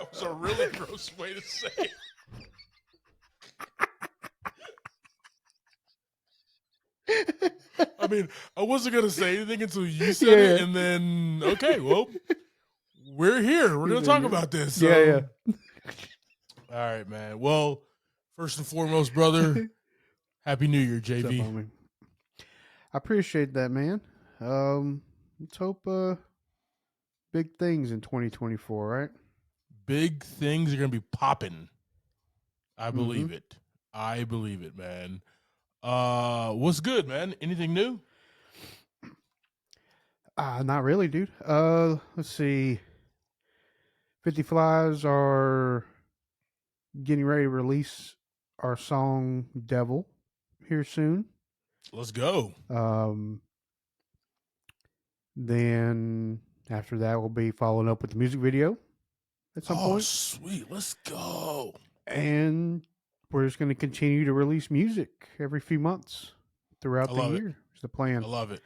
That was a really gross way to say it. I mean, I wasn't going to say anything until you said it, and then, okay, well, we're here. We're going to talk about this. So. Yeah. All right, man. Well, first and foremost, brother, Happy New Year, JV. What's up, homie? I appreciate that, man. Let's hope big things in 2024, right? Big things are going to be popping. I believe it. I believe it, man. What's good, man? Anything new? Not really, dude. Let's see. 50 Flies are getting ready to release our song Devil here soon. Let's go. Then after that, we'll be following up with the music video at some point. Oh, sweet. Let's go. And we're just going to continue to release music every few months throughout the year. Is the plan. I love it.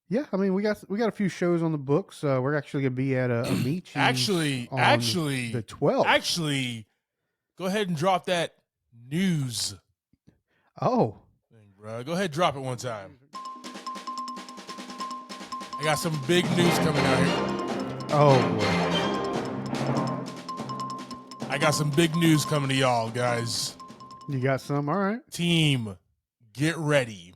Yeah, I mean we got a few shows on the books. We're actually gonna be at a meet. Actually, the 12th. Actually, go ahead and drop that news. Oh, thing, bro. Go ahead, and drop it one time. I got some big news coming out here. Oh boy. I got some big news coming to y'all, guys. You got some? All right. Team, get ready.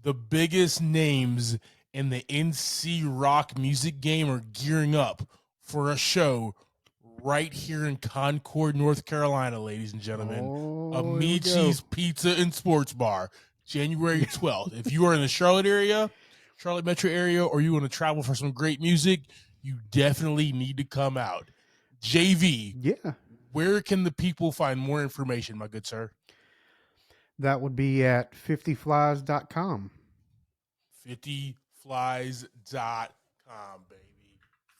The biggest names in the NC Rock music game are gearing up for a show right here in Concord, North Carolina, ladies and gentlemen. Amici's Pizza and Sports Bar, January 12th. If you are in the Charlotte metro area, or you want to travel for some great music, you definitely need to come out. JV, yeah. Where can the people find more information, my good sir? That would be at 50flies.com. 50flies.com, baby.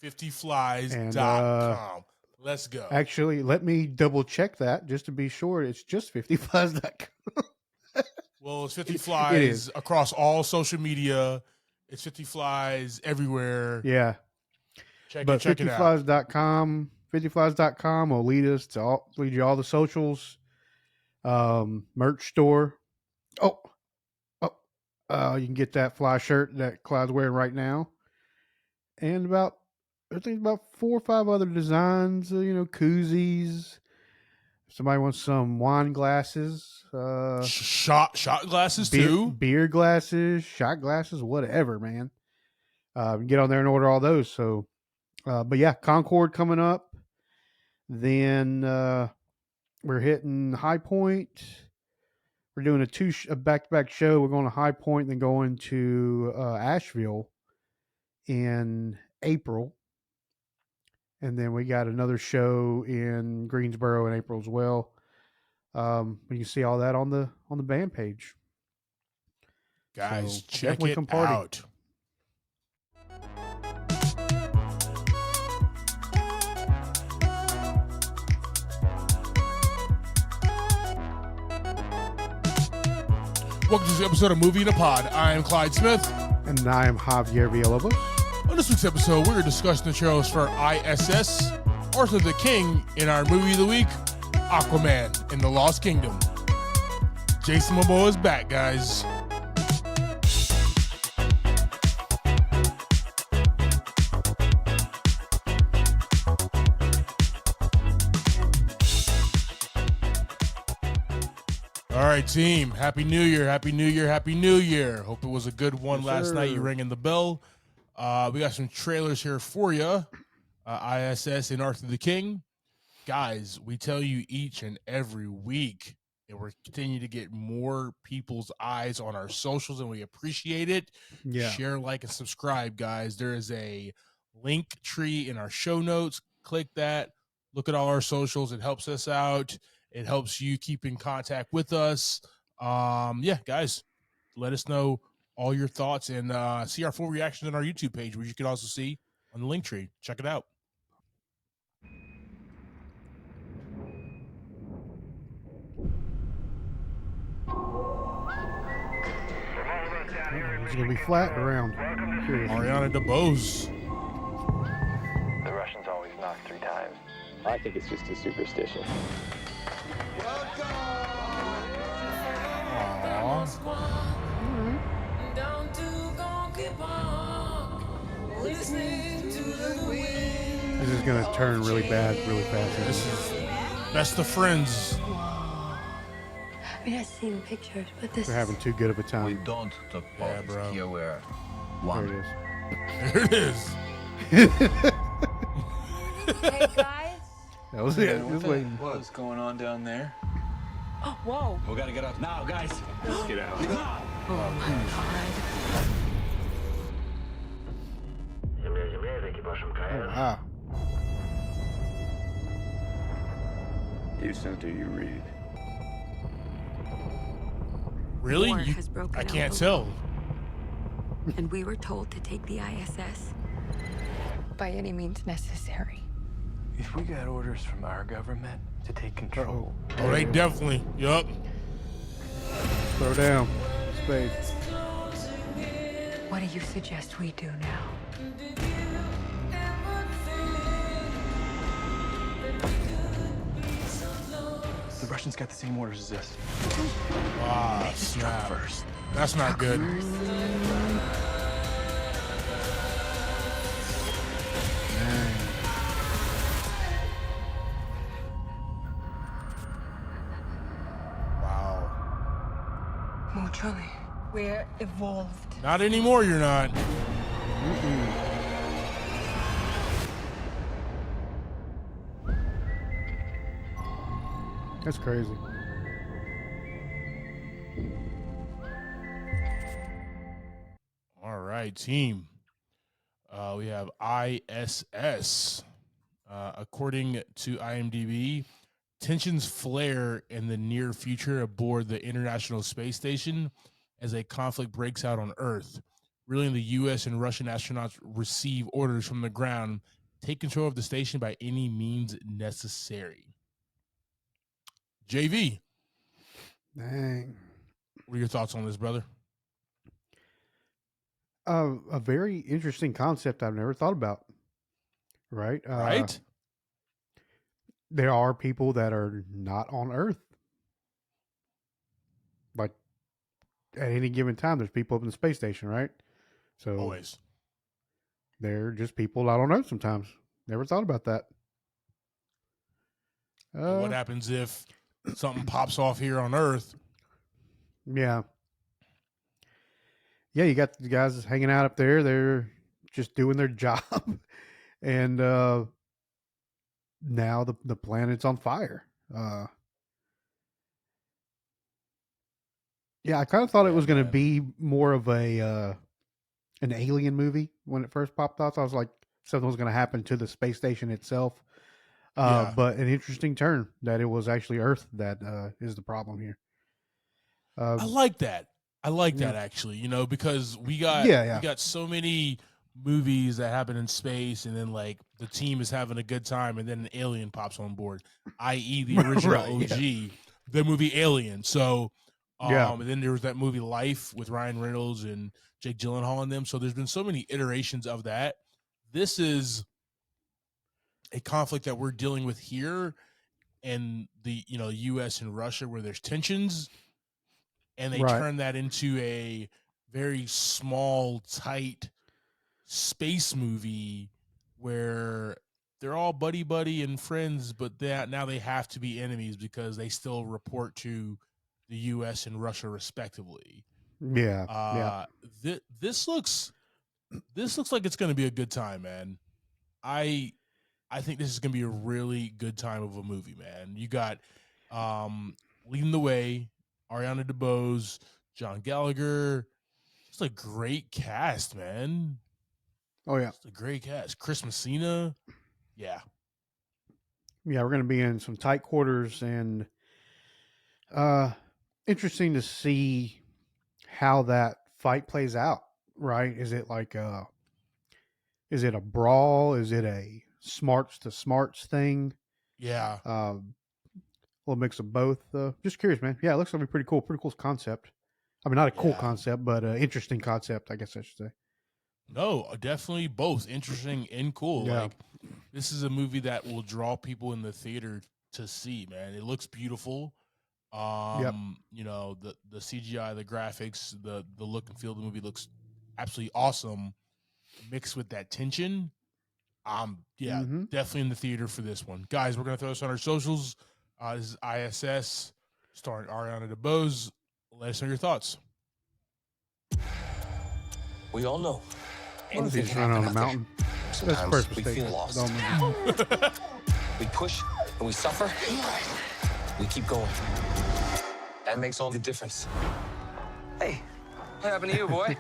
50flies.com. Let's go. Actually, let me double check that just to be sure. It's just 50flies.com. Well, it's 50 Flies across all social media. It's 50 Flies everywhere. Yeah. Check it out. 50flies.com. 50flies.com will lead you all the socials. Merch store. You can get that fly shirt that Clyde's wearing right now, and I think about 4 or 5 other designs. Koozies. If somebody wants some wine glasses, shot glasses too, beer glasses, shot glasses, whatever, man. You can get on there and order all those. So, but yeah, Concord coming up. Then we're hitting High Point. We're doing a back-to-back show. We're going to High Point, then going to Asheville in April. And then we got another show in Greensboro in April as well. You can see all that on the band page. Guys, so check it out. Welcome to this episode of Movie in a Pod. I am Clyde Smith. And I am Javier Villalobos. On this week's episode, we're discussing the trailers for ISS, Arthur the King in our movie of the week, Aquaman in the Lost Kingdom. Jason Momoa is back, guys. All right, team. Happy New Year. Happy New Year. Happy New Year. Hope it was a good one last night. You rang in the bell. We got some trailers here for you. ISS and Arthur the King. Guys, we tell you each and every week, and we're continuing to get more people's eyes on our socials, and we appreciate it. Yeah. Share, like, and subscribe, guys. There is a link tree in our show notes. Click that. Look at all our socials. It helps us out. It helps you keep in contact with us. Yeah, guys, let us know all your thoughts and see our full reactions on our YouTube page, which you can also see on the link tree. Check it out. Is it gonna be flat or round? Curious. Ariana DeBose. The Russians always knock 3 times. I think it's just a superstition. This is gonna turn really bad, really fast. This is best of friends. I mean, I've seen pictures, but this They're having too good of a We time. don't talk Yeah, politics. bro. Here we're There one. it is. There it is. Hey, guys. That was it. Just waiting. What's going on down there? Oh, whoa. We gotta get up now, guys. Let's get out. Oh, my Oh, wow. Houston, do you read? Really? War has broken I out can't below. tell. And we were told to take the ISS by any means necessary. If we got orders from our government to take control, Oh, they definitely. Yup. Slow down. Space. What do you suggest we do now? the Russians got the same orders as us. Ah, snap. First. That's not good. Wow. Mutually. We're evolved. Not anymore, you're not. That's crazy. All right, team. We have ISS. According to IMDb, tensions flare in the near future aboard the International Space Station as a conflict breaks out on Earth. Really, the U.S. and Russian astronauts receive orders from the ground, take control of the station by any means necessary. JV, Dang. what are your thoughts on this, brother? A very interesting concept I've never thought about. Right? Right? There are people that are not on Earth. Like, at any given time, there's people up in the space station, right? So Always. they're just people not on Earth sometimes. Never thought about that. And what happens if something pops off here on Earth? Yeah. Yeah, you got the guys hanging out up there. They're just doing their job. And now the planet's on fire. Yeah, I kind of thought it was going to be more of a an alien movie when it first popped off. I was like, something was going to happen to the space station itself. Yeah. But an interesting turn that it was actually Earth that is the problem here. I like that. I like Yeah. that actually, you know, because we got Yeah. we got so many movies that happen in space, and then like the team is having a good time, and then an alien pops on board, i.e., the original Right, OG, the movie Alien. So, Yeah. and then there was that movie Life with Ryan Reynolds and Jake Gyllenhaal in them. So there's been so many iterations of that. This is a conflict that we're dealing with here, and the U.S. and Russia, where there's tensions. And they Right. turn that into a very small, tight space movie where they're all buddy and friends, but now they have to be enemies because they still report to the U.S. and Russia respectively. Yeah. This looks like it's going to be a good time, man. I think this is going to be a really good time of a movie, man. You got leading the way, Ariana DeBose, John Gallagher. It's a great cast, man. Oh, yeah. It's a great cast. Chris Messina. Yeah. Yeah, we're going to be in some tight quarters, and interesting to see how that fight plays out, right? Is it like is it a brawl? Is it a smarts to smarts thing? Yeah. A little mix of both. Just curious, man. Yeah, it looks like a pretty cool concept. I mean, not a cool Yeah. concept, but an interesting concept, I guess I should say. No, definitely both interesting and cool. Yeah. Like, this is a movie that will draw people in the theater to see, man. It looks beautiful. You know, the CGI, the graphics, the look and feel of the movie looks absolutely awesome, mixed with that tension. Yeah, Mhm. definitely in the theater for this one. Guys, we're gonna throw this on our socials. This is ISS starring Ariana DeBose. Let us know your thoughts. We all know. Why does he Anything just can run on happen a out mountain? there. That's the first Sometimes we mistake. feel lost. Don't move. We push and we suffer. We keep going. That makes all the difference. Hey, what happened to you, boy?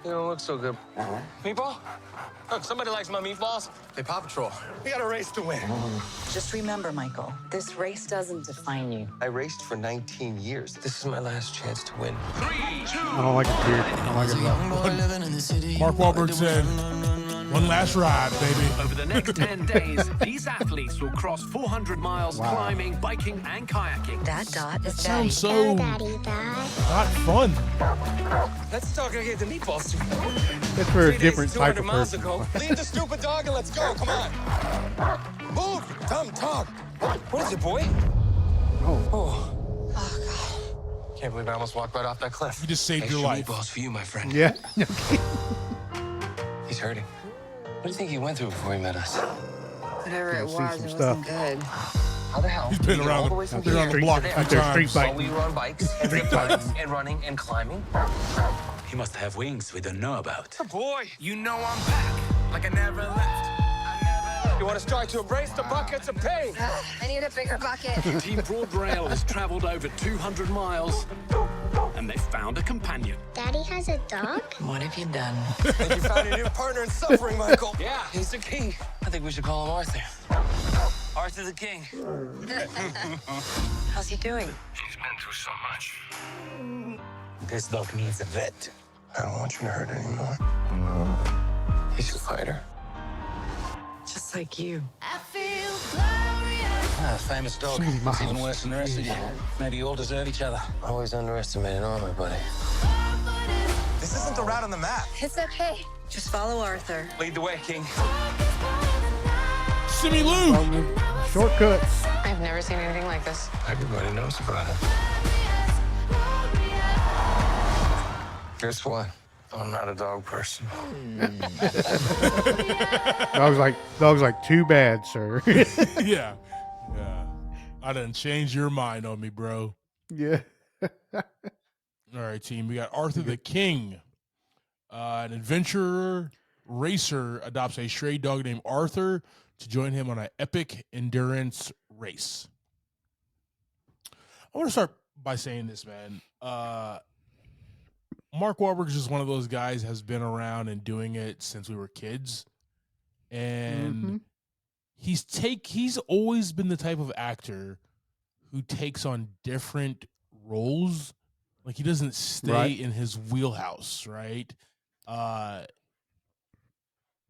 You don't look so good. Meatball? Look, somebody likes my meatballs. Hey, Paw Patrol, we got a race to win. Just remember, Michael, this race doesn't define you. I raced for 19 years. This is my last chance to win. I don't like it here. I don't like it at all. Mark Wahlberg said, "One last ride, baby." Over the next 10 days, these athletes will cross 400 miles climbing, biking, and kayaking. That dot is Sounds so not fun. Let's talk again the meatballs. That's for a different type of 200 miles person. ago. Leave the stupid dog and let's go. Come on. Move, dumb dog. What is it, boy? Oh, God. Can't believe I almost walked right off that cliff. You just saved your Extra life. meatballs for you, my friend. Yeah. He's hurting. What do you think he went through before he met us? Whatever Yeah, it see was, some it stuff. wasn't good. How the hell? He's did been he get all around the way from been around here the block to a there? few They're street times. While fighting. we were on bikes and zip lines and running and climbing. He must have wings we don't know about. Boy, you know I'm back. Like I never left. You want to start to embrace the buckets of pain? I need a bigger bucket. Team Broad Rail has traveled over 200 miles, and they found a companion. Daddy has a dog? What have you done? I think you found a new partner in suffering, Michael. Yeah, he's the king. I think we should call him Arthur. Arthur the King. How's he doing? He's been through so much. This dog needs a vet. I don't want you to hurt anymore. He's a fighter. Just like you. Famous dog. many miles. Even worse than the rest of you. Maybe you all deserve each other. Always underestimate an armor, buddy. This isn't the route on the map. It's okay. Just follow Arthur. Lead the way, King. Simi Lou. Shortcuts. I've never seen anything like this. Everybody knows about it. Guess what? I'm not a dog person. Dog's like, too bad, sir. Yeah. I done changed your mind on me, bro. Yeah. All right, team. We got Arthur the King. An adventurer racer adopts a stray dog named Arthur to join him on an epic endurance race. I want to start by saying this, man. Mark Wahlberg is just one of those guys has been around and doing it since we were kids. And he's always been the type of actor who takes on different roles. Like, he doesn't stay in his wheelhouse, right?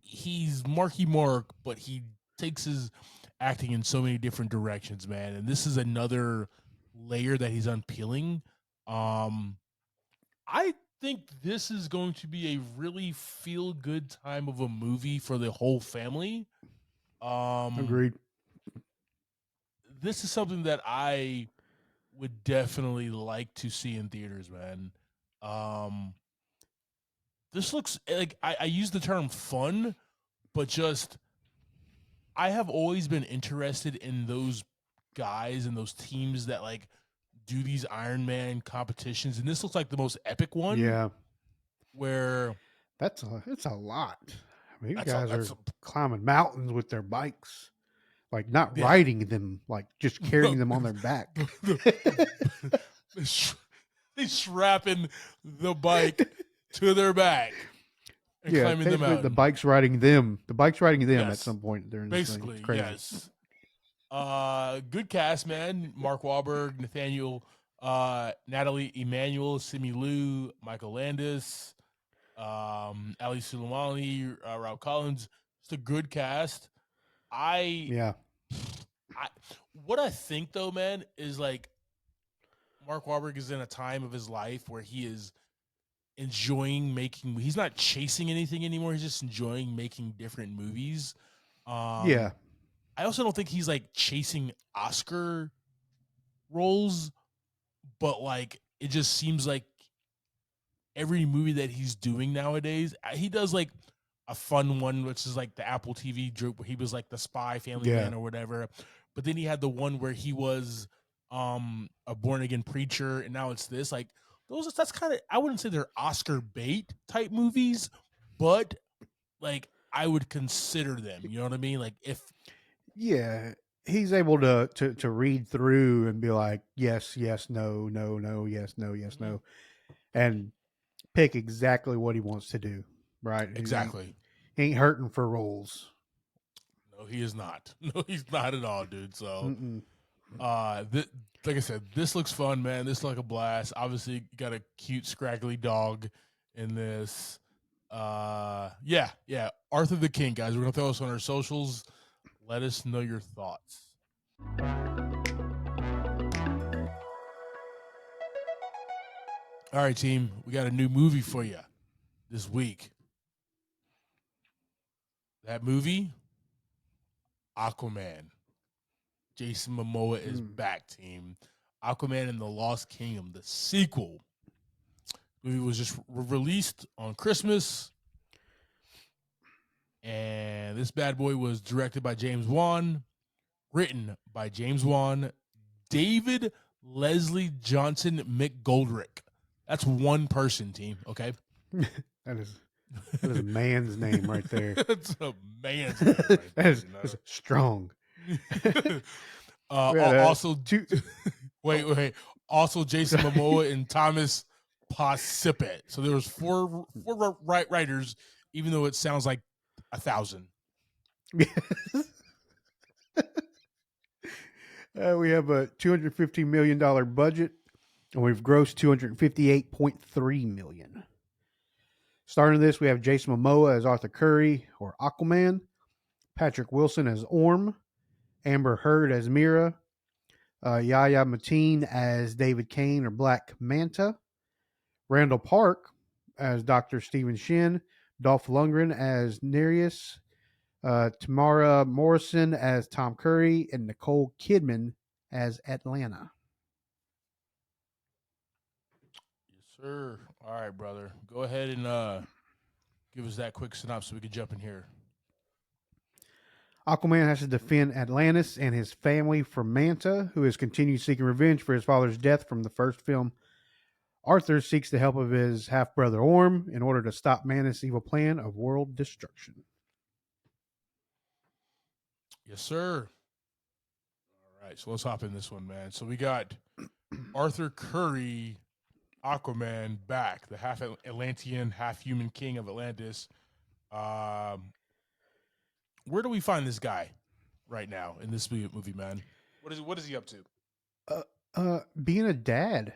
He's Marky Mark, but he takes his acting in so many different directions, man. And this is another layer that he's unpeeling. I think this is going to be a really feel-good time of a movie for the whole family. Agreed. This is something that I would definitely like to see in theaters, man. This looks like I use the term fun, but just I have always been interested in those guys and those teams that like do these Iron Man competitions, and this looks like the most epic one. Yeah. Where it's a lot. I mean, these That's guys are climbing mountains with their bikes, like not riding them, like just carrying them on their back. They strapping the bike to their back and climbing the mountain. The bike's riding them. The bike's riding them Yes. at some point during this thing. Basically, It's crazy. yes. Good cast, man. Mark Wahlberg, Natalie Emanuel, Simi Lou, Michael Landis, Ali Soleimani, Rob Collins. It's a good cast. What I think though, man, is like Mark Wahlberg is in a time of his life where he is enjoying making. He's not chasing anything anymore. He's just enjoying making different movies. Yeah. I also don't think he's like chasing Oscar roles, but like it just seems like every movie that he's doing nowadays, he does like a fun one, which is like the Apple TV joke where he was like the spy family man or whatever. But then he had the one where he was a born again preacher, and now it's this. Like that's kind of, I wouldn't say they're Oscar bait type movies, but like I would consider them. You know what I mean? Like if he's able to read through and be like, yes, yes, no, no, no, yes, no, yes, no, and pick exactly what he wants to do. Right? Exactly. He ain't hurting for roles. No, he is not. No, he's not at all, dude. So, like I said, this looks fun, man. This looks like a blast. Obviously, you got a cute, scraggly dog in this. Yeah. Arthur the King, guys. We're gonna throw this on our socials. Let us know your thoughts. All right, team. We got a new movie for you this week. That movie, Aquaman. Jason Momoa is back, team. Aquaman and the Lost Kingdom, the sequel. The movie was just released on Christmas. And this bad boy was directed by James Wan, written by James Wan, David Leslie Johnson McGoldrick. That's one person, team, okay? That is a man's name right there. That's a man's name right there. That's strong. Also, wait. Also, Jason Momoa and Thomas Pacific. So there was four writers, even though it sounds like 1,000. We have a $250 million budget, and we've grossed $258.3 million. Starting this, we have Jason Momoa as Arthur Curry or Aquaman, Patrick Wilson as Orm, Amber Heard as Mira, Yahya Mateen as David Kane or Black Manta, Randall Park as Dr. Stephen Shin, Dolph Lundgren as Nereus, Tamara Morrison as Tom Curry, and Nicole Kidman as Atlanta. Yes, sir. All right, brother. Go ahead and give us that quick synopsis so we can jump in here. Aquaman has to defend Atlantis and his family from Manta, who has continued seeking revenge for his father's death from the first film. Arthur seeks the help of his half-brother Orm in order to stop Mantis' evil plan of world destruction. Yes, sir. All right, so let's hop in this one, man. So we got Arthur Curry, Aquaman, back, the half Atlantean, half human king of Atlantis. Where do we find this guy right now in this movie, man? What is he up to? Being a dad.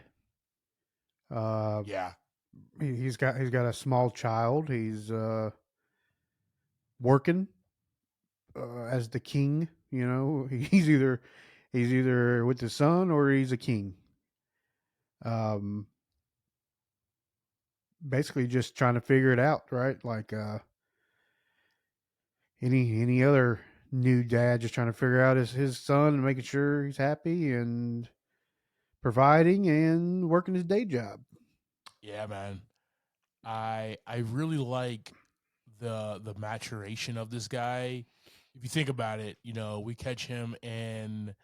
Yeah. He's got a small child. He's working as the king. You know, he's either with the son or he's a king. Basically just trying to figure it out, right? Like any other new dad, just trying to figure out his son and making sure he's happy and providing and working his day job. Yeah, man. I really like the maturation of this guy. If you think about it, you know, we catch him in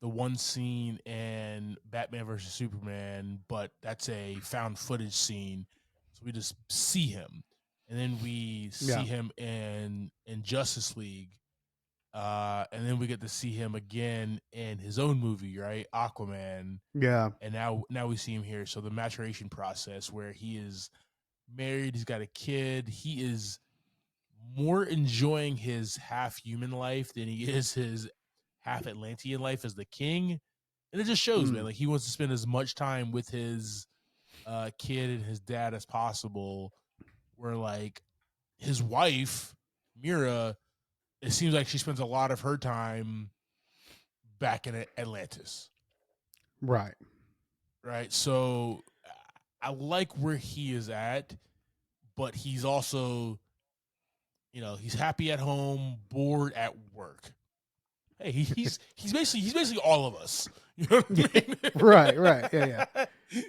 the one scene in Batman versus Superman, but that's a found footage scene. So we just see him. And then we see him in Justice League. And then we get to see him again in his own movie, right? Aquaman. Yeah. And now we see him here. So the maturation process where he is married, he's got a kid, he is more enjoying his half human life than he is his half Atlantean life as the king. And it just shows, man, like he wants to spend as much time with his kid and his dad as possible. Where like his wife, Mira, it seems like she spends a lot of her time back in Atlantis. Right. right? So I like where he is at, but he's also, he's happy at home, bored at work. Hey, he's basically all of us. You know what I mean? Right. Yeah.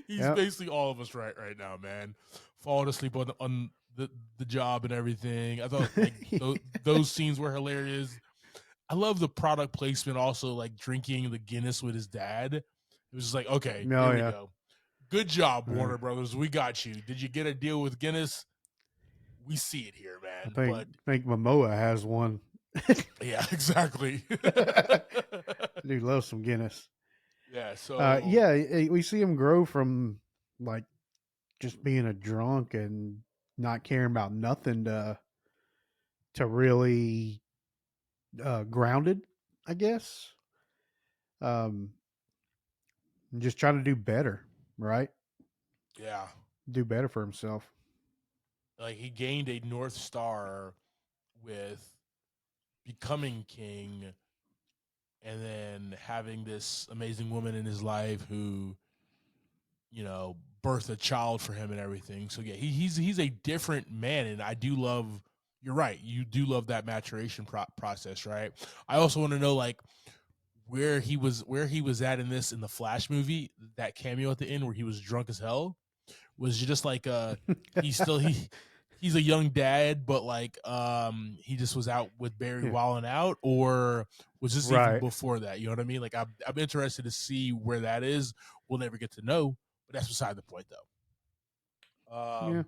He's basically all of us right now, man. Falling asleep on the job and everything. I thought like those scenes were hilarious. I love the product placement. Also, like drinking the Guinness with his dad. It was just like, okay, Oh, here we yeah. go. Good job, Warner Brothers. We got you. Did you get a deal with Guinness? We see it here, man. I think Momoa has one. Yeah, exactly. Dude loves some Guinness. Yeah, so we see him grow from like just being a drunk and not caring about nothing to really grounded, I guess. Just trying to do better, right? yeah, Do better for himself. like he gained a North Star with becoming king, and then having this amazing woman in his life who, birthed a child for him and everything. So yeah, he's a different man, and I do love. You're right. You do love that maturation process, right? I also want to know like where he was at in the Flash movie, that cameo at the end where he was drunk as hell. Was just like he's a young dad, but like he just was out with Barry wilding out, or was this even before that? You know what I mean? Like I'm interested to see where that is. We'll never get to know, but that's beside the point though.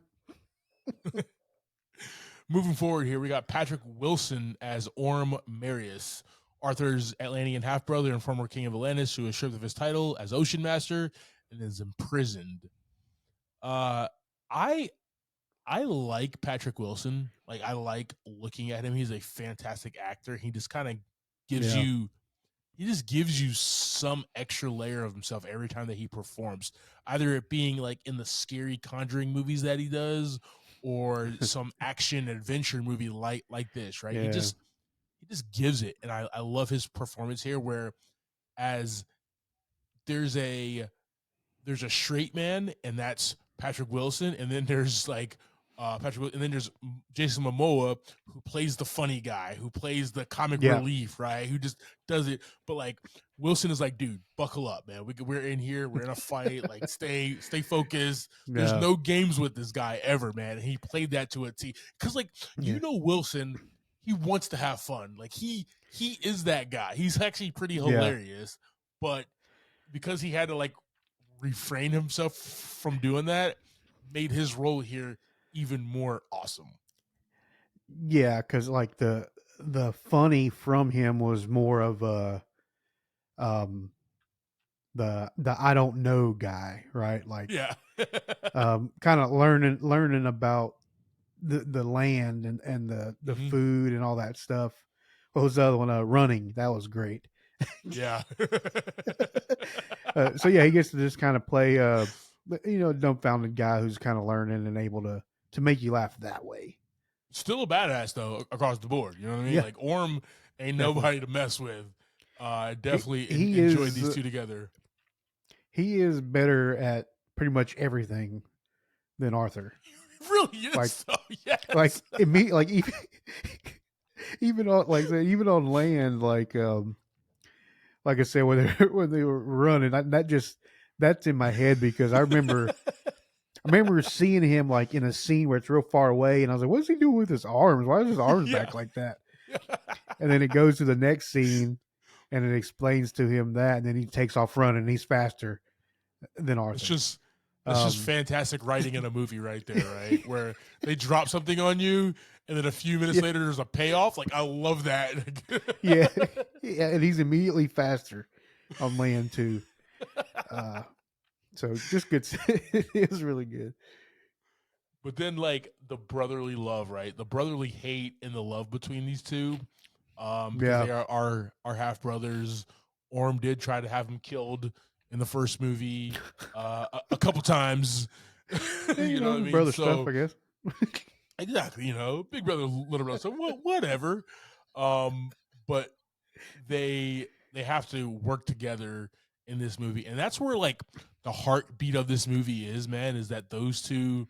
Moving forward here, we got Patrick Wilson as Orm Marius, Arthur's Atlantean half-brother and former king of Atlantis, who is stripped of his title as Ocean Master and is imprisoned. I like Patrick Wilson. Like I like looking at him. He's a fantastic actor. He just kind of gives you some extra layer of himself every time that he performs. Either it being like in the scary Conjuring movies that he does, or some action adventure movie like this, right? Yeah. He just gives it, and I love his performance here. Where as there's a straight man, and that's Patrick Wilson, and then there's like and then there's Jason Momoa, who plays the funny guy, who plays the comic relief, right? Who just does it. But like Wilson is like, dude, buckle up, man. We're in here. We're in a fight. Like stay focused. There's no games with this guy ever, man. And he played that to a T. Because like Wilson, he wants to have fun. Like he is that guy. He's actually pretty hilarious, but because he had to like refrain himself from doing that, made his role here even more awesome. Yeah, because like the funny from him was more of a the I don't know guy, right? Like kind of learning about the land and the food and all that stuff. What was the other one? Running. That was great. Yeah. So yeah, he gets to just kind of play dumbfounded guy who's kind of learning and able to make you laugh that way. Still a badass though across the board. You know what I mean? Yeah. Like Orm ain't nobody to mess with. Definitely he enjoyed these two together. He is better at pretty much everything than Arthur. He really is. Like, so, yes. Like immediately, like even on land, like I said, when they were running, that's in my head because I remember seeing him like in a scene where it's real far away, and I was like, "What's he doing with his arms? Why is his arms back like that?" And then it goes to the next scene, and it explains to him that, and then he takes off running. And he's faster than Arthur. It's just fantastic writing in a movie right there, right? Where they drop something on you, and then a few minutes later there's a payoff. Like I love that. yeah, and he's immediately faster on land too. So just good. It was really good. But then like the brotherly love, right? The brotherly hate and the love between these two. Because they are half brothers. Orm did try to have him killed in the first movie a couple times. You know what I mean? Brother stuff, I guess. Exactly, big brother, little brother. So whatever. But they have to work together in this movie. And that's where like the heartbeat of this movie is, man, is that those two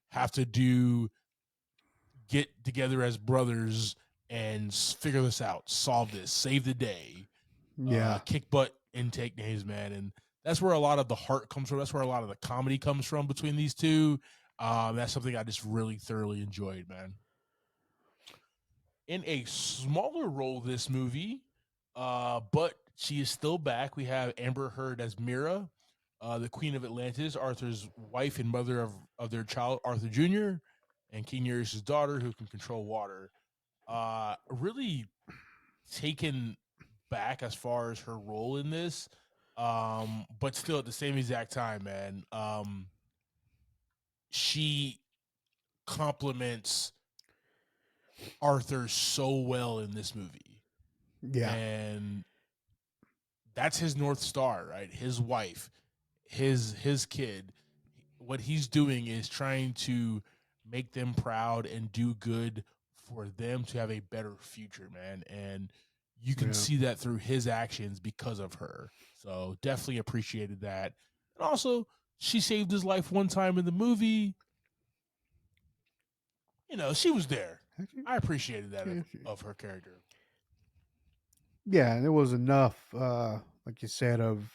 have to get together as brothers and figure this out, solve this, save the day, Yeah. kick butt and take names, man. And that's where a lot of the heart comes from. That's where a lot of the comedy comes from between these two. That's something I just really thoroughly enjoyed, man. In a smaller role this movie, but she is still back. We have Amber Heard as Mira, the Queen of Atlantis, Arthur's wife and mother of their child, Arthur Jr., and King Nereus' daughter, who can control water. Really taken back as far as her role in this, but still at the same exact time, man. She complements Arthur so well in this movie. Yeah. And that's his North Star, right? His wife, his kid. What he's doing is trying to make them proud and do good for them to have a better future, man. And you can see that through his actions because of her. So definitely appreciated that. And also, she saved his life one time in the movie. You know, she was there. I appreciated that of her character. Yeah, and it was enough, like you said, of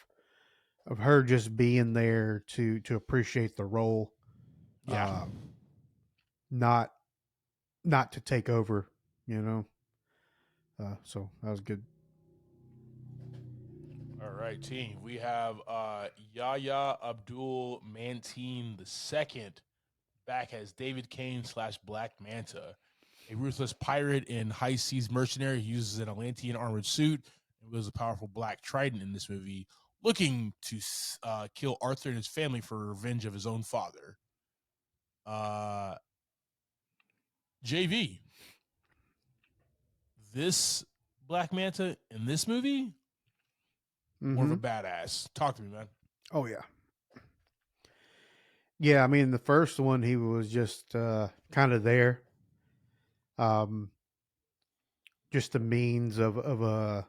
her just being there to appreciate the role. Yeah. Not to take over, you know. So that was good. All right, team. We have Yahya Abdul Mateen II back as David Kane / Black Manta, a ruthless pirate and high seas mercenary who uses an Atlantean armored suit and wields a powerful black trident in this movie, looking to kill Arthur and his family for revenge of his own father. JV, this Black Manta in this movie, more of a badass. Talk to me, man. Oh yeah. Yeah, I mean the first one he was just kind of there. Just the means of a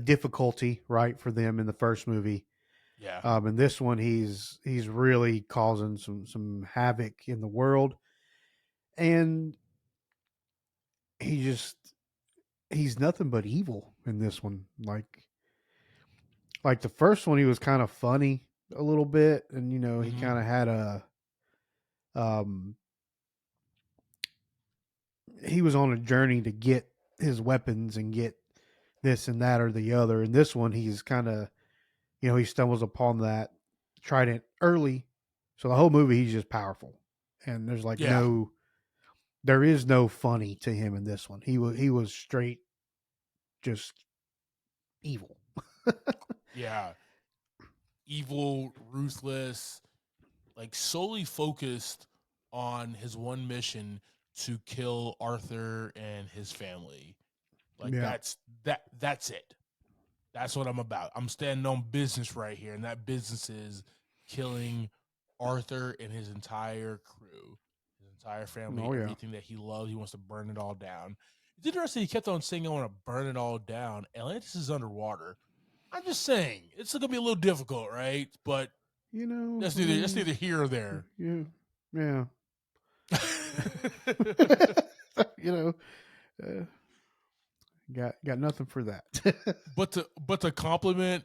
difficulty, right, for them in the first movie. Yeah. In this one he's really causing some havoc in the world. And he's nothing but evil in this one. Like the first one, he was kind of funny a little bit, and you know, he kind of had he was on a journey to get his weapons and get this and that or the other. And this one, he's kind of, you know, he stumbles upon that trident early, so the whole movie he's just powerful, and there's like there is no funny to him in this one. He was straight, just evil. Yeah. Evil, ruthless, like solely focused on his one mission to kill Arthur and his family. Like that's it. That's what I'm about. I'm standing on business right here, and that business is killing Arthur and his entire crew, his entire family, everything that he loves. He wants to burn it all down. It's interesting. He kept on saying, "I want to burn it all down." Atlantis is underwater. I'm just saying it's going to be a little difficult, right? But you know, that's neither here or there. Yeah. You know, got nothing for that. but to compliment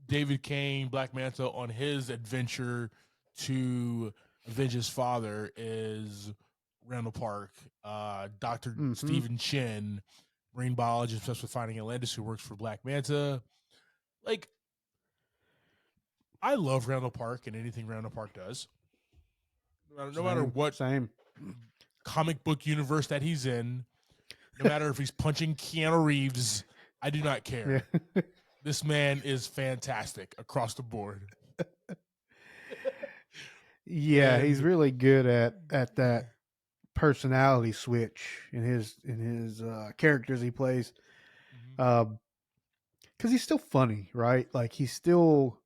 David Kane, Black Manta, on his adventure to avenge his father is Randall Park, Dr. Stephen Chin, marine biologist obsessed with finding Atlantis, who works for Black Manta. Like, I love Randall Park and anything Randall Park does. No matter what comic book universe that he's in, no matter if he's punching Keanu Reeves, I do not care. Yeah. This man is fantastic across the board. Yeah, he's really good at that personality switch in his characters he plays. Because he's still funny, right? Like he's still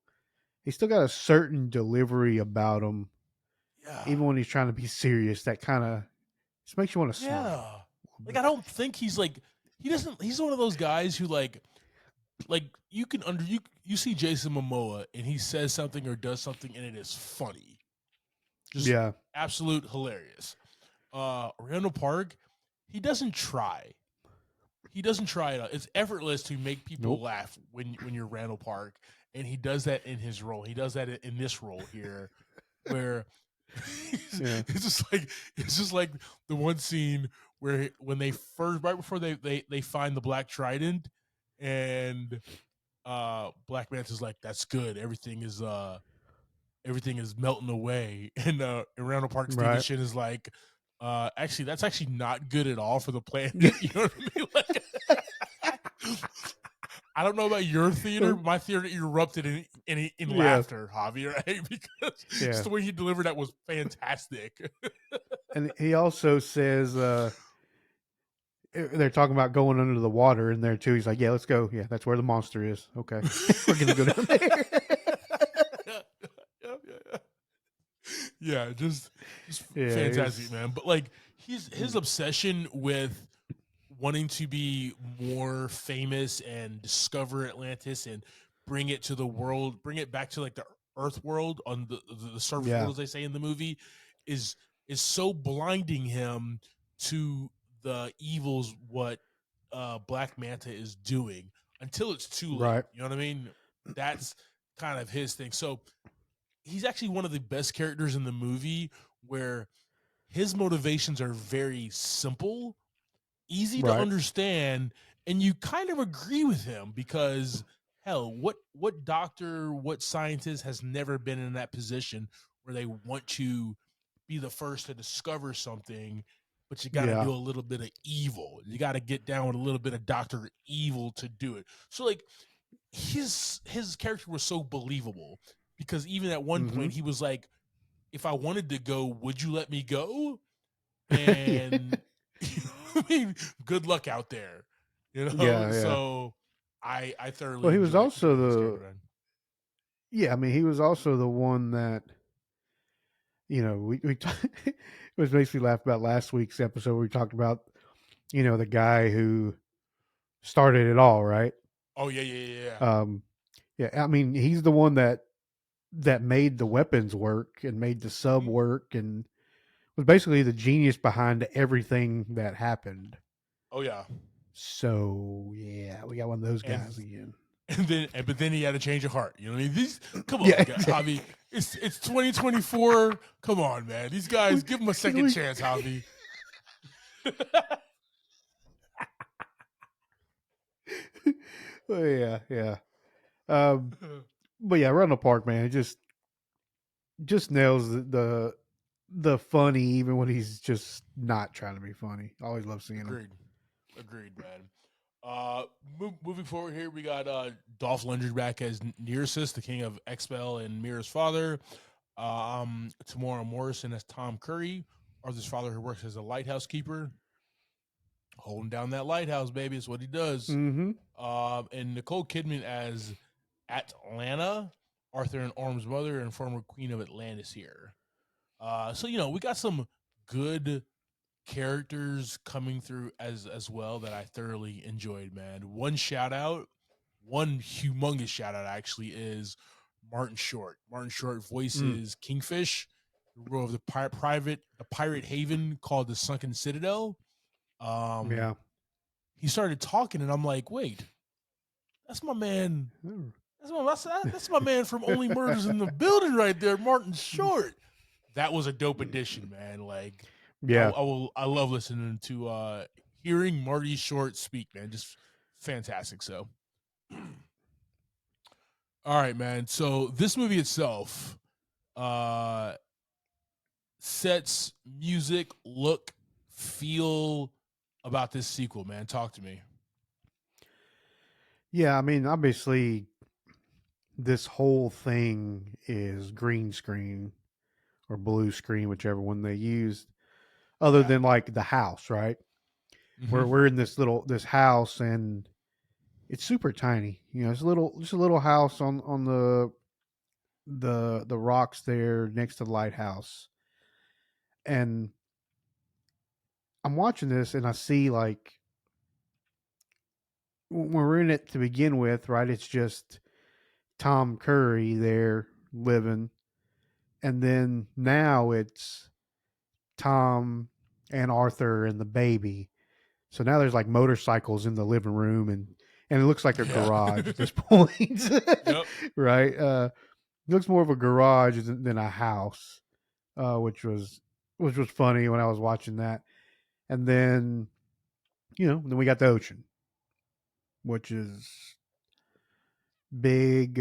got a certain delivery about him. Yeah. Even when he's trying to be serious, that kind of just makes you want to smile. Like I don't think he's like he's one of those guys who like like you see Jason Momoa and he says something or does something and it is funny, just Yeah. absolute hilarious. Randall Park, he doesn't try. He doesn't try it. It's effortless to make people Nope. laugh when you're Randall Park, and he does that in his role. He does that in this role here, where Yeah. it's just like the one scene where when they first right before they find the Black Trident, and Black Manta's like, "That's good. Everything is melting away," and Randall Park Steven Right. Shin is like, actually, that's actually not good at all for the planet. You know what I mean? Like, I don't know about your theater, but my theater erupted in Yeah. laughter, Javier, right? Because Yeah. just the way he delivered that was fantastic. And he also says, they're talking about going under the water in there too. He's like, "Yeah, let's go. Yeah, that's where the monster is. Okay, we're gonna go down there." Yeah, just Yeah, fantastic, he's man. But like his obsession with wanting to be more famous and discover Atlantis and bring it to the world, bring it back to like the Earth world on the surface yeah, world, as they say in the movie, is so blinding him to the evils what Black Manta is doing until it's too late. right, You know what I mean? That's kind of his thing. So he's actually one of the best characters in the movie where his motivations are very simple, easy to right. understand, and you kind of agree with him because hell, what doctor, what scientist has never been in that position where they want to be the first to discover something, but you got to Yeah, do a little bit of evil. You got to get down with a little bit of Doctor Evil to do it. So like his character was so believable because even at one mm-hmm. point he was like, if I wanted to go, would you let me go? yeah, And I mean, good luck out there, you know. yeah, yeah. So I thoroughly Well, he was also enjoyed his the character. Man. yeah. I mean, he was also the one that we it was basically laughed about last week's episode where we talked about the guy who started it all, right? Oh yeah. Um, yeah. I mean, he's the one that made the weapons work and made the sub Mm-hmm. work and was basically the genius behind everything that happened. Oh yeah. So yeah, we got one of those And guys again. but then he had a change of heart. You know what I mean? These come Yeah, on, Javi. It's 2024. Come on, man. These guys, give them a second chance, Javi. Oh, yeah, yeah. Um, but yeah, Rundle Park, man, it just nails the funny, even when he's just not trying to be funny. I always love seeing him. Agreed, man. Moving forward here, we got Dolph Lundgren back as Nearsis, the king of Expel and Mira's father. Tamora Morrison as Tom Curry, Arthur's father, who works as a lighthouse keeper, holding down that lighthouse, baby. Is what he does. Mm-hmm. And Nicole Kidman as Atlanta, Arthur and Orm's mother and former queen of Atlantis here. So we got some good characters coming through as well that I thoroughly enjoyed, man. One humongous shout out actually is Martin Short. Martin Short voices Kingfish, the role of the pirate haven called the Sunken Citadel. Yeah. He started talking, and I'm like, wait, that's my man. That's my man from Only Murders in the Building right there, Martin Short. That was a dope addition, man. Like, Yeah. I love listening to hearing Marty Short speak, man. Just fantastic. So, all right, man. So this movie itself sets music, look, feel about this sequel, man. Talk to me. Yeah, I mean, obviously, this whole thing is green screen or blue screen, whichever one they used, other than like the house, right? Mm-hmm. We're in this house and it's super tiny. It's just a little house on the rocks there next to the lighthouse. And I'm watching this and I see like when we're in it to begin with, right? It's just Tom Curry there living, and then now it's Tom and Arthur and the baby. So now there's like motorcycles in the living room, and it looks like a Yeah. garage at this point. Yep. Right? It looks more of a garage than a house, which was funny when I was watching that. And then then we got the ocean, which is big.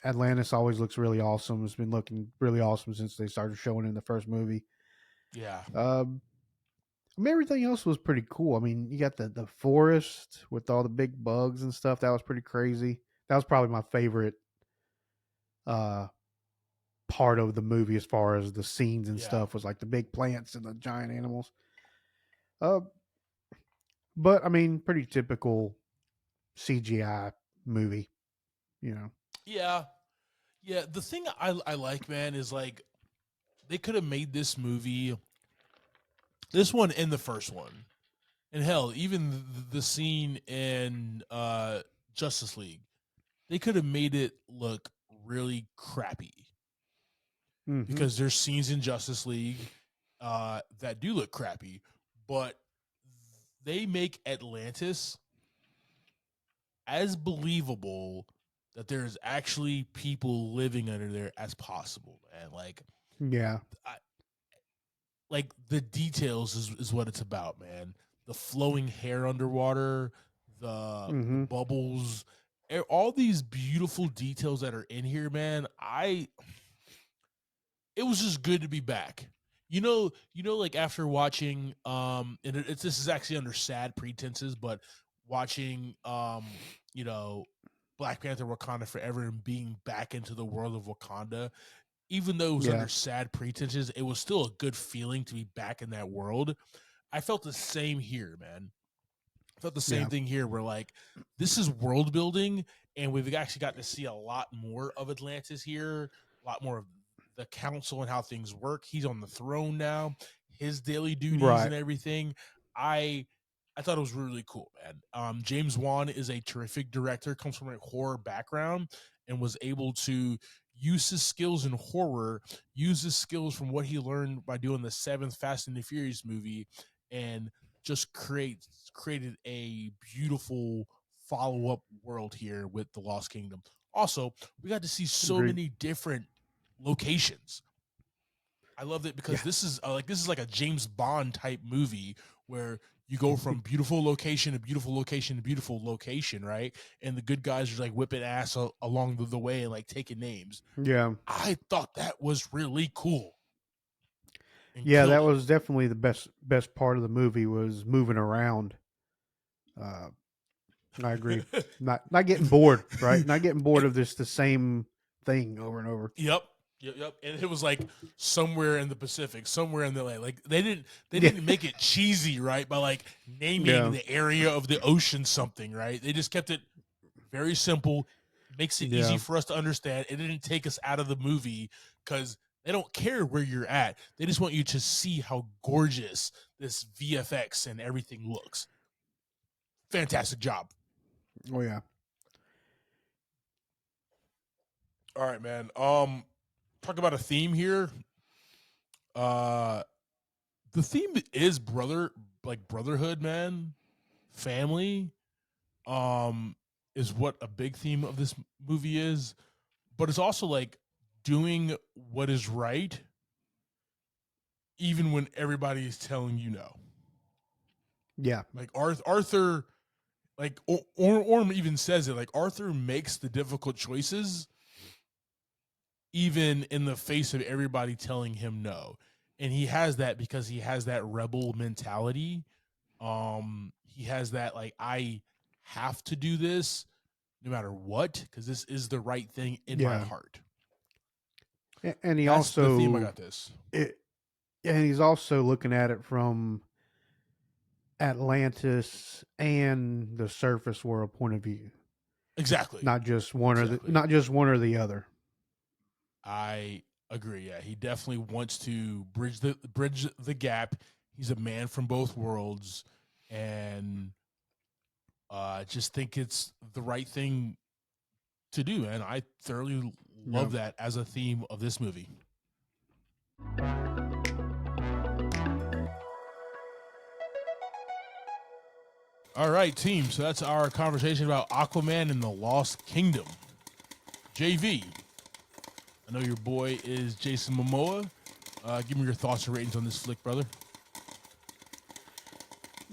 Atlantis always looks really awesome. It's been looking really awesome since they started showing it in the first movie. Yeah. I mean, everything else was pretty cool. I mean, you got the forest with all the big bugs and stuff. That was pretty crazy. That was probably my favorite uh, part of the movie as far as the scenes and Yeah. stuff was like the big plants and the giant animals. Uh, but I mean, pretty typical CGI movie. Yeah. Yeah. The thing I like, man, is like they could have made this movie, this one and the first one, and hell, even the scene in Justice League, they could have made it look really crappy because there's scenes in Justice League that do look crappy, but they make Atlantis as believable that there's actually people living under there as possible, man. Yeah. Like the details is what it's about, man. The flowing hair underwater, the bubbles, all these beautiful details that are in here, man. It was just good to be back. Like after watching, and this is actually under sad pretenses, but watching, you know, Black Panther: Wakanda Forever and being back into the world of Wakanda, even though it was under sad pretenses, it was still a good feeling to be back in that world. I felt the same here, man. I felt the same thing here where like this is world building and we've actually got to see a lot more of Atlantis here, a lot more of the council and how things work. He's on the throne now, his daily duties and everything. I thought it was really cool, man. James Wan is a terrific director, comes from a horror background and was able to use his skills in horror, use his skills from what he learned by doing the seventh Fast and the Furious movie, and just created a beautiful follow-up world here with the Lost Kingdom. Also, we got to see so many different locations. I loved it because this is like a James Bond type movie where you go from beautiful location to beautiful location to beautiful location, right? And the good guys are like whipping ass along the way and like taking names. Yeah. I thought that was really cool. Yeah, that was definitely the best part of the movie was moving around. I agree. Not getting bored, right? Not getting bored of the same thing over and over. Yep. And it was like somewhere in the Pacific, somewhere in the land. Like they didn't make it cheesy, right? By like naming the area of the ocean something, right? They just kept it very simple, makes it easy for us to understand. It didn't take us out of the movie because they don't care where you're at. They just want you to see how gorgeous this VFX and everything looks. Fantastic job. Oh yeah. All right, man. Talk about a theme here. The theme is brotherhood, man. Family. Is what a big theme of this movie is, but it's also like doing what is right even when everybody is telling you no. Yeah. Like Arthur, like Orm even says it, like Arthur makes the difficult choices even in the face of everybody telling him no. And he has that because he has that rebel mentality. He has that like I have to do this no matter what because this is the right thing in my heart. And he That's also the theme I got this. And he's also looking at it from Atlantis and the surface world point of view. Exactly. Not just one or the other. I agree. Yeah, he definitely wants to bridge the gap. He's a man from both worlds, and I just think it's the right thing to do, and I thoroughly love that as a theme of this movie. All right, team. So that's our conversation about Aquaman and the Lost Kingdom. JV, I know your boy is Jason Momoa. Give me your thoughts and ratings on this flick, brother.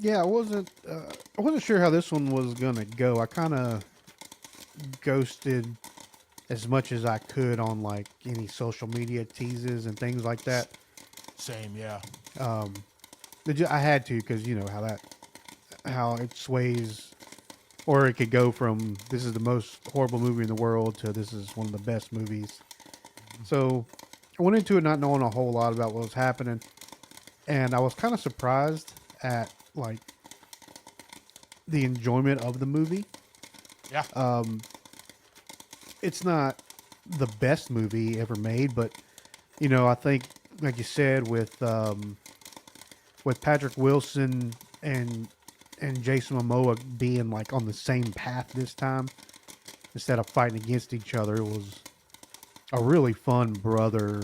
Yeah, I wasn't sure how this one was gonna go. I kind of ghosted as much as I could on like any social media teases and things like that. Same, yeah. I had to, because you know how it sways, or it could go from this is the most horrible movie in the world to this is one of the best movies. So I went into it not knowing a whole lot about what was happening, and I was kind of surprised at like the enjoyment of the movie. Yeah. It's not the best movie ever made, but you know, I think like you said with Patrick Wilson and Jason Momoa being like on the same path this time instead of fighting against each other, it was a really fun brother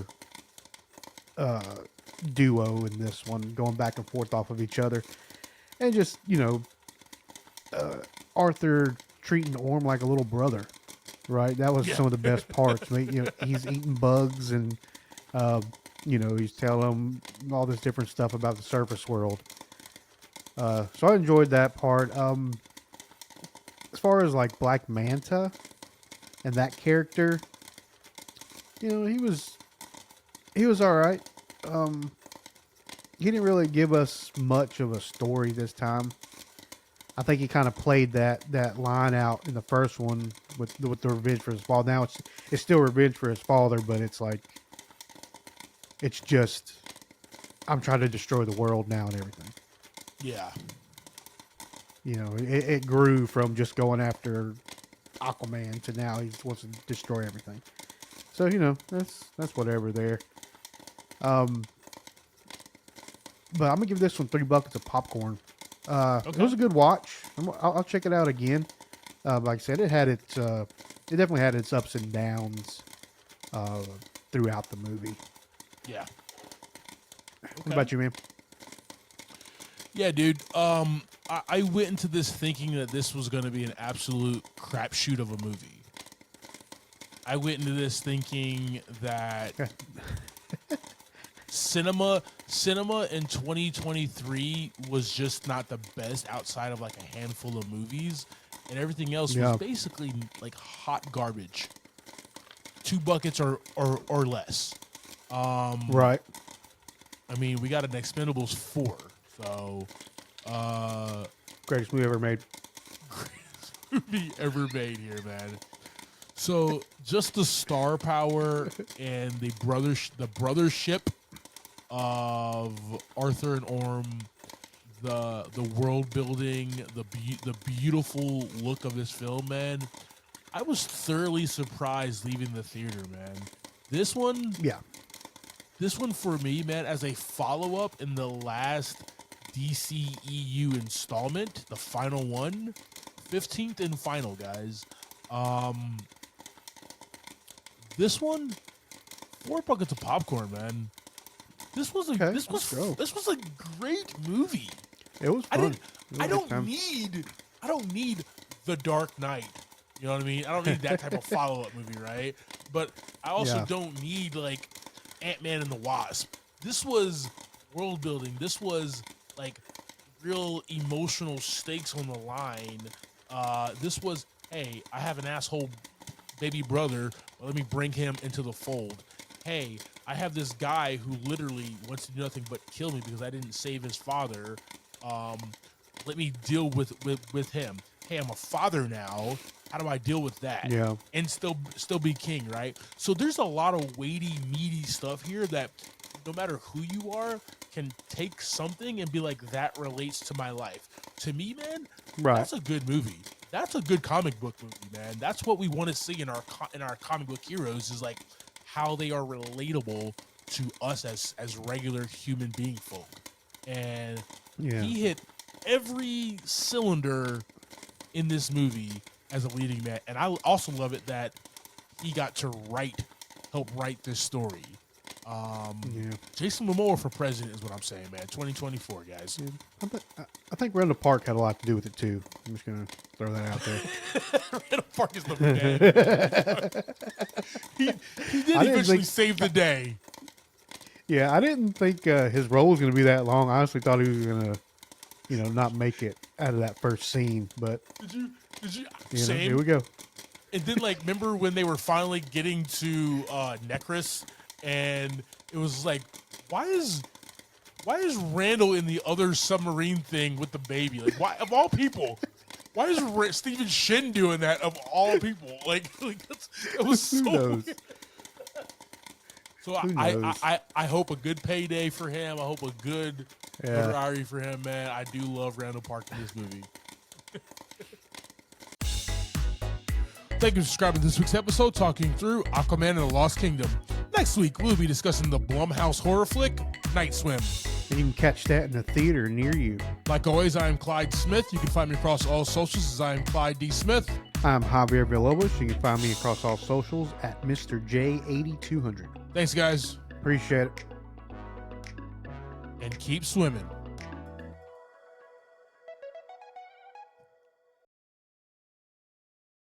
duo in this one, going back and forth off of each other, and just, you know, Arthur treating Orm like a little brother, right? That was some of the best parts. You know, he's eating bugs, and you know, he's telling him all this different stuff about the surface world. So I enjoyed that part. As far as like Black Manta and that character, you know, he was all right. He didn't really give us much of a story this time. I think he kind of played that line out in the first one with the revenge for his father. Now it's still revenge for his father, but it's like it's just I'm trying to destroy the world now and everything. Yeah. You know, it grew from just going after Aquaman to now he wants to destroy everything. So, you know, that's whatever there. But I'm gonna give this one 3 buckets of popcorn. It was a good watch. I'll check it out again. Like I said, it definitely had its ups and downs throughout the movie. Yeah. What about you, man? Yeah, dude. I went into this thinking that this was going to be an absolute crapshoot of a movie. I went into this thinking that cinema in 2023 was just not the best outside of like a handful of movies, and everything else was basically like hot garbage. 2 buckets or less. Right. I mean, we got an Expendables 4, so greatest movie ever made. Greatest movie ever made here, man. So just the star power and the brothership of Arthur and Orm, the world building, the beautiful look of this film, man. I was thoroughly surprised leaving the theater, man. This one for me, man, as a follow-up in the last DCEU installment, the final one, 15th and final, guys. This one, 4 buckets of popcorn, man. This was a great movie. It was fun. I don't need The Dark Knight. You know what I mean? I don't need that type of follow-up movie, right? But I also don't need like Ant-Man and the Wasp. This was world building. This was like real emotional stakes on the line. This was, hey, I have an asshole baby brother. Let me bring him into the fold. Hey, I have this guy who literally wants to do nothing but kill me because I didn't save his father. Let me deal with him. Hey, I'm a father now. How do I deal with that? Yeah. And still be king, right? So there's a lot of weighty, meaty stuff here that no matter who you are can take something and be like, that relates to my life. To me, man, that's a good movie. That's a good comic book movie, man. That's what we want to see in our comic book heroes, is like how they are relatable to us as regular human being folk. And he hit every cylinder in this movie as a leading man. And I also love it that he got to help write this story. Jason Momoa for president is what I'm saying, man. 2024, guys. Yeah, I think Randall Park had a lot to do with it too. I'm just gonna throw that out there. Randall Park is the man. he did eventually save the day. Yeah, I didn't think his role was gonna be that long. I honestly thought he was gonna, not make it out of that first scene. But did you? Same. Here we go. And then, remember when they were finally getting to Necris, and it was like, why is Randall in the other submarine thing with the baby? Like, why of all people? Why is Stephen Shin doing that of all people? It was so. Who knows? So I hope a good payday for him. I hope a good notoriety for him, man. I do love Randall Park in this movie. Thank you for subscribing to this week's episode, talking through Aquaman and the Lost Kingdom. Next week, we'll be discussing the Blumhouse horror flick, Night Swim. And you can catch that in a theater near you. Like always, I am Clyde Smith. You can find me across all socials as I am Clyde D. Smith. I'm Javier Villalobos. You can find me across all socials at Mr. J8200. Thanks, guys. Appreciate it. And keep swimming.